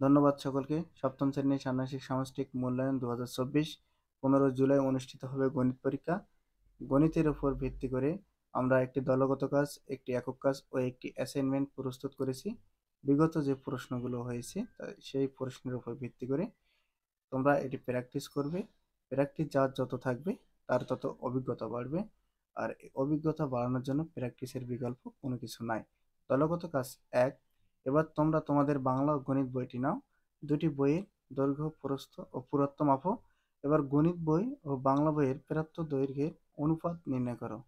ধন্যবাদ সকলকে। সপ্তম শ্রেণীর ষান্মাসিক সামষ্টিক মূল্যায়ন 2024 15 জুলাই অনুষ্ঠিত হবে গণিত পরীক্ষা। গণিতের উপর ভিত্তি করে আমরা একটি দলগত কাজ, একটি একক কাজ ও একটি অ্যাসাইনমেন্ট প্রস্তুত করেছি। বিগত যে প্রশ্নগুলো হয়েছে সেই প্রশ্নের উপর ভিত্তি করে তোমরা এটি প্র্যাকটিস করবে। প্র্যাকটিস যার যত থাকবে তার তত অভিজ্ঞতা বাড়বে। আর এই অভিজ্ঞতা বাড়ানোর জন্য প্র্যাকটিসের বিকল্প কোনো কিছু নাই। দলগত কাজ 1। এবার তোমরা তোমাদের বাংলা ও গণিত বইটি নাও। দুটি বইয়ের দৈর্ঘ্য, প্রস্থ ও পুরুত্ব মাপো। এবার গণিত বই ও বাংলা বইয়ের প্রাপ্ত দৈর্ঘ্যের অনুপাত নির্ণয় করো।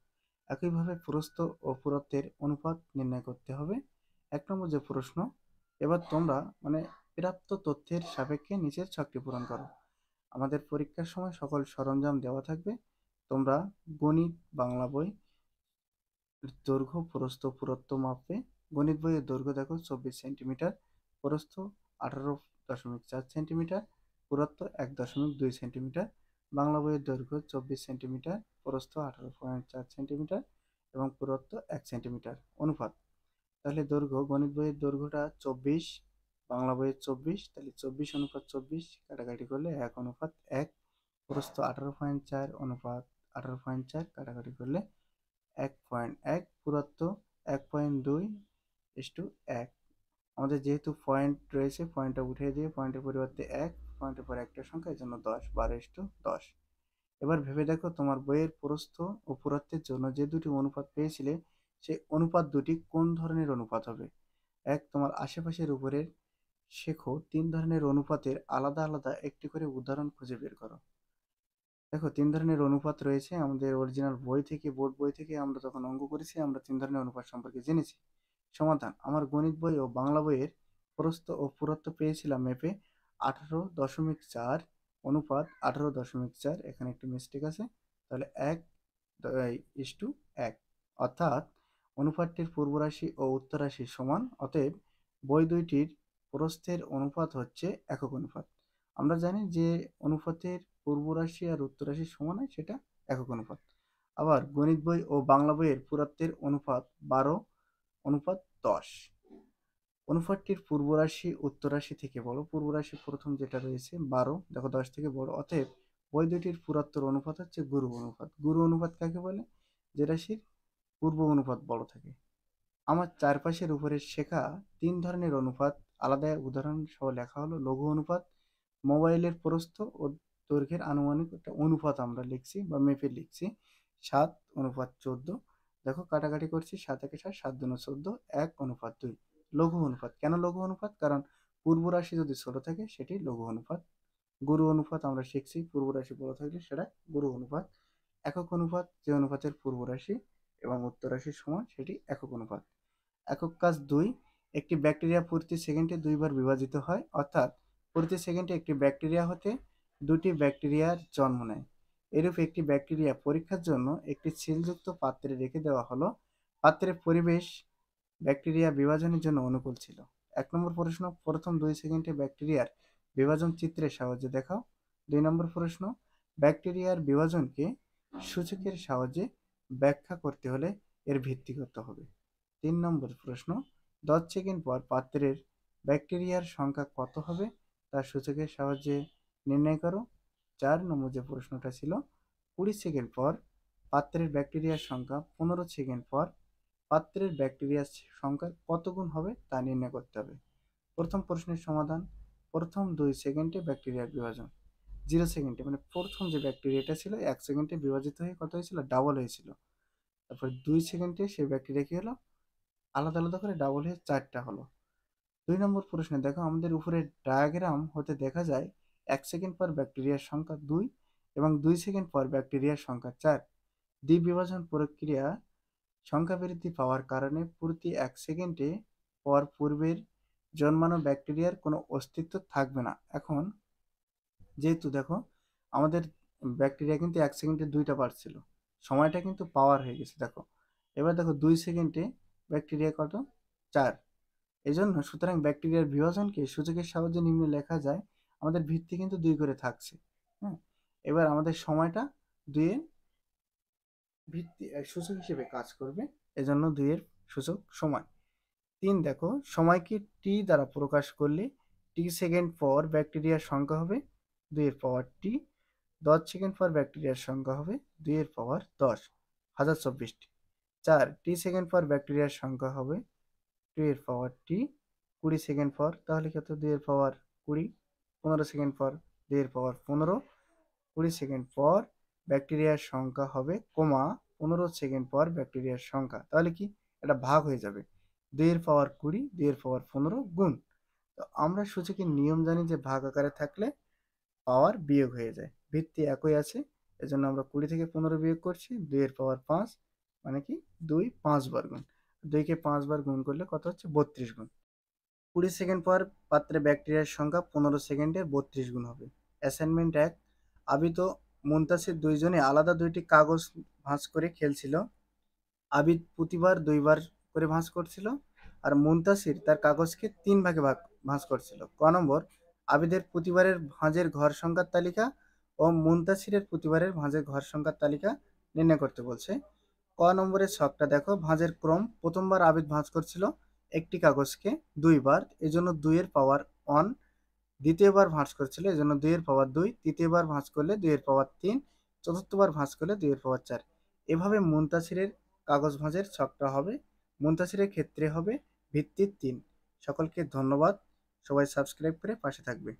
একইভাবে প্রস্থ ও পুরুত্বের অনুপাত নির্ণয় করতে হবে। 1 নম্বর যে প্রশ্ন, এবার তোমরা প্রাপ্ত তথ্যের সাপেক্ষে নিচের ছকটি পূরণ করো। আমাদের পরীক্ষার সময় সকল সরঞ্জাম দেওয়া থাকবে। তোমরা গণিত বাংলা বই দৈর্ঘ্য, প্রস্থ, পুরুত্ব মাপবে। গণিত বইয়ের দৈর্ঘ্য দেখো 24 সেন্টিমিটার, প্রস্থ 18.4 সেন্টিমিটার, পুরুত্ব 1.2 সেন্টিমিটার। বাংলা বইয়ের দৈর্ঘ্য 24 সেন্টিমিটার, প্রস্থ 18.4 সেন্টিমিটার এবং পুরুত্ব 1 সেন্টিমিটার। অনুপাত, তাহলে দৈর্ঘ্য, গণিত বইয়ের দৈর্ঘ্যটা 24, বাংলা বইয়ের 24, তাহলে 24:24 কাটাকাটি করলে 1:1। প্রস্থ 18.4 অনুপাত 18.4 কাটাকাটি করলে 1.1। পুরুত্ব 1.2:1। আমাদের যেহেতু পয়েন্ট রয়েছে, পয়েন্টটা উঠিয়ে দিয়ে পয়েন্টের পরিবর্তে 1, পয়েন্টের পর একটা সংখ্যা, এই জন্য 10, 12:10। এবার ভেবে দেখো তোমার বইয়ের প্রস্থ ও পুরুত্বের জন্য যে দুটি অনুপাত পেয়েছিলে সেই অনুপাত দুটি কোন ধরনের অনুপাত হবে। তোমার আশেপাশের উপরের শেখো 3 ধরনের অনুপাতের আলাদা আলাদা একটি করে উদাহরণ খুঁজে বের করো। দেখো 3 ধরনের অনুপাত রয়েছে আমাদের অরিজিনাল বই থেকে, বোর্ড বই থেকে আমরা যখন অঙ্ক করেছি আমরা 3 ধরনের অনুপাত সম্পর্কে জেনেছি। সমাধান, আমার গণিত বই ও বাংলা বইয়ের প্রস্থ ও পুরুত্ব পেয়েছিলাম মেপে 18.4 অনুপাত 18.4। এখানে একটি মিস্টেক আছে, তাহলে 1:1। অর্থাৎ অনুপাতটির পূর্ব রাশি ও উত্তর রাশি সমান, অতএব বই দুইটির প্রস্থের অনুপাত হচ্ছে একক অনুপাত। আমরা জানি যে অনুপাতের পূর্ব রাশি আর উত্তর রাশি সমান হয়, সেটা একক অনুপাত। আবার গণিত বই ও বাংলা বইয়ের পুরুত্বের অনুপাত 12:10। অনুপাতটির পূর্ব রাশি উত্তর রাশি থেকে বড়। পূর্ব রাশি প্রথম যেটা রয়েছে 12, দেখো 10 থেকে বড়, অতএব বই দুটির পুরুত্বের অনুপাত হচ্ছে গুরু অনুপাত। গুরু অনুপাত কাকে বলে? যে রাশির পূর্ব অনুপাত বড় থাকে। আমার চারপাশের উপরে শেখা 3 ধরনের অনুপাত আলাদা উদাহরণ সহ লেখা হলো। লঘু অনুপাত, মোবাইলের প্রস্থ ও দৈর্ঘ্যের আনুমানিক একটা অনুপাত আমরা লিখছি বা মেপে লিখছি। 7:14। দেখো কাটাকাটি করছি, 7 একে 7, 7 দুগুণে 14, 1:2। লঘু অনুপাত, কেন লঘু অনুপাত? কারণ পূর্ব রাশি যদি ছোট থাকে সেটি লঘু অনুপাত। গুরু অনুপাত আমরা শিখছি, পূর্ব রাশি বড় থাকলে সেটা গুরু অনুপাত। একক অনুপাত, যে অনুপাতের পূর্ব রাশি এবং উত্তর রাশি সমান সেটি একক অনুপাত। একক কাজ 2। একটি ব্যাকটেরিয়া প্রতি সেকেন্ডে 2 বার বিভাজিত হয়, অর্থাৎ প্রতি সেকেন্ডে একটি ব্যাকটেরিয়া হতে 2টি ব্যাকটেরিয়ার জন্ম নেয়। এরূপ একটি ব্যাকটেরিয়া পরীক্ষার জন্য একটি সিলযুক্ত পাত্রে রেখে দেওয়া হলো। পাত্রের পরিবেশ ব্যাকটেরিয়া বিভাজনের জন্য অনুকূল ছিল। 1 নম্বর প্রশ্ন, প্রথম 2 সেকেন্ডে ব্যাকটেরিয়ার বিভাজন চিত্রের সাহায্যে দেখাও। 2 নম্বর প্রশ্ন, ব্যাকটেরিয়ার বিভাজনকে সূচকের সাহায্যে ব্যাখ্যা করতে হলে এর ভিত্তি করতে হবে। 3 নম্বর প্রশ্ন, 10 সেকেন্ড পর পাত্রের ব্যাকটেরিয়ার সংখ্যা কত হবে তা সূচকের সাহায্যে নির্ণয় করো। 4 নম্বর যে প্রশ্নটা ছিল, 20 সেকেন্ড পর পাত্রের ব্যাকটেরিয়ার সংখ্যা 15 সেকেন্ড পর পাত্রের ব্যাকটেরিয়ার সংখ্যা কত গুণ হবে তা নির্ণয় করতে হবে। প্রথম প্রশ্নের সমাধান, প্রথম 2 সেকেন্ডে ব্যাকটেরিয়ার বিভাজন 0 সেকেন্ডে, প্রথম যে ব্যাকটেরিয়াটা ছিল 1 সেকেন্ডে বিভাজিত হয়ে কত হয়েছিল? ডাবল হয়েছিল। তারপর 2 সেকেন্ডে সেই ব্যাকটেরিয়া কি হলো? আলাদা আলাদা করে ডাবল হয়ে 4টা হলো। 2 নম্বর প্রশ্নে দেখো আমাদের উপরে ডায়াগ্রাম হতে দেখা যায় 1 সেকেন্ড পর ব্যাকটেরিয়ার সংখ্যা 2 এবং 2 সেকেন্ড পর ব্যাকটেরিয়ার সংখ্যা 4। দ্বিবিভাজন প্রক্রিয়া সংখ্যা বৃদ্ধি পাওয়ার কারণে প্রতি 1 সেকেন্ডে পর পূর্বের জন্মানো ব্যাকটেরিয়ার কোনো অস্তিত্ব থাকবে না। এখন যেহেতু দেখো আমাদের ব্যাকটেরিয়া কিন্তু 1 সেকেন্ডে 2টা বাড়ছিল, সময়টা কিন্তু পাওয়ার হয়ে গেছে। দেখো এবার দেখো 2 সেকেন্ডে ব্যাকটেরিয়া কত? 4। এজন্য সুতরাং ব্যাকটেরিয়ার বিভাজনকে সূচকের সাহায্যে নিম্নে লেখা যায়। আমাদের ভিত্তি কিন্তু 2 করে থাকছে। হ্যাঁ, এবার আমাদের সময়টা 2 এর ভিত্তি সূচক হিসেবে কাজ করবে, এজন্য 2 এর সূচক সময়। 3 দেখো, সময়কে টি দ্বারা প্রকাশ করলে টি সেকেন্ড পর ব্যাকটেরিয়ার সংখ্যা হবে 2 এর পাওয়ার টি। 10 সেকেন্ড পর ব্যাকটেরিয়ার সংখ্যা হবে 2 এর পাওয়ার 10, 1024টি। 4 টি সেকেন্ড পর ব্যাকটেরিয়ার সংখ্যা হবে 2 এর পাওয়ার টি। 20 সেকেন্ড পর, তাহলে কত, 2 এর পাওয়ার 20। 15 সেকেন্ড পর 2 এর পাওয়ার 15। 20 সেকেন্ড পর ব্যাকটেরিয়ার সংখ্যা হবে কমা 15 সেকেন্ড পর ব্যাকটেরিয়ার সংখ্যা, তাহলে কি এটা ভাগ হয়ে যাবে, 2 এর পাওয়ার 20, 2 এর পাওয়ার 15 গুণ। তো আমরা সূচকের নিয়ম জানি যে ভাগ আকারে থাকলে পাওয়ার বিয়োগ হয়ে যায়, ভিত্তি একই আছে, এজন্য আমরা 20 থেকে 15 বিয়োগ করছি, 2 এর পাওয়ার 5, মানে কি 2 5 বার গুণ। 2 কে 5 বার গুণ করলে কত হচ্ছে, 32 গুণ। 20 সেকেন্ড পর পাত্রে ব্যাকটেরিয়ার সংখ্যা 15 সেকেন্ডে 32 গুণ হবে। অ্যাসাইনমেন্ট 1, আবিদ ও মুনতাসির দুইজনে আলাদা দুইটি কাগজ ভাঁজ করে খেলছিল। আবিদ প্রতিবার 2 বার করে ভাঁজ করছিল, আর মুনতাসির তার কাগজকে 3 ভাগে ভাঁজ করছিল। ক নম্বর, আবিদের প্রতিবারের ভাঁজের ঘর সংখ্যার তালিকা ও মুনতাসিরের প্রতিবারের ভাঁজের ঘর সংখ্যার তালিকা নির্ণয় করতে বলছে। ক নম্বরের ছকটা দেখো, ভাঁজের ক্রম, প্রথমবার আবিদ ভাঁজ করছিল একটি কাগজকে 2 বার, এজন্য 2 এর পাওয়ার 1। দ্বিতীয়বার ভাঁজ করছিল, এজন্য 2 এর পাওয়ার 2। তৃতীয়বার ভাঁজ করলে 2 এর পাওয়ার 3। চতুর্থবার ভাঁজ করলে 2 এর পাওয়ার 4। এভাবে মুনতাসিরের কাগজ ভাঁজের ছকটা হবে। মুনতাসিরের ক্ষেত্রে হবে ভিত্তি 3। সকলকে ধন্যবাদ, সবাই সাবস্ক্রাইব করে পাশে থাকবে।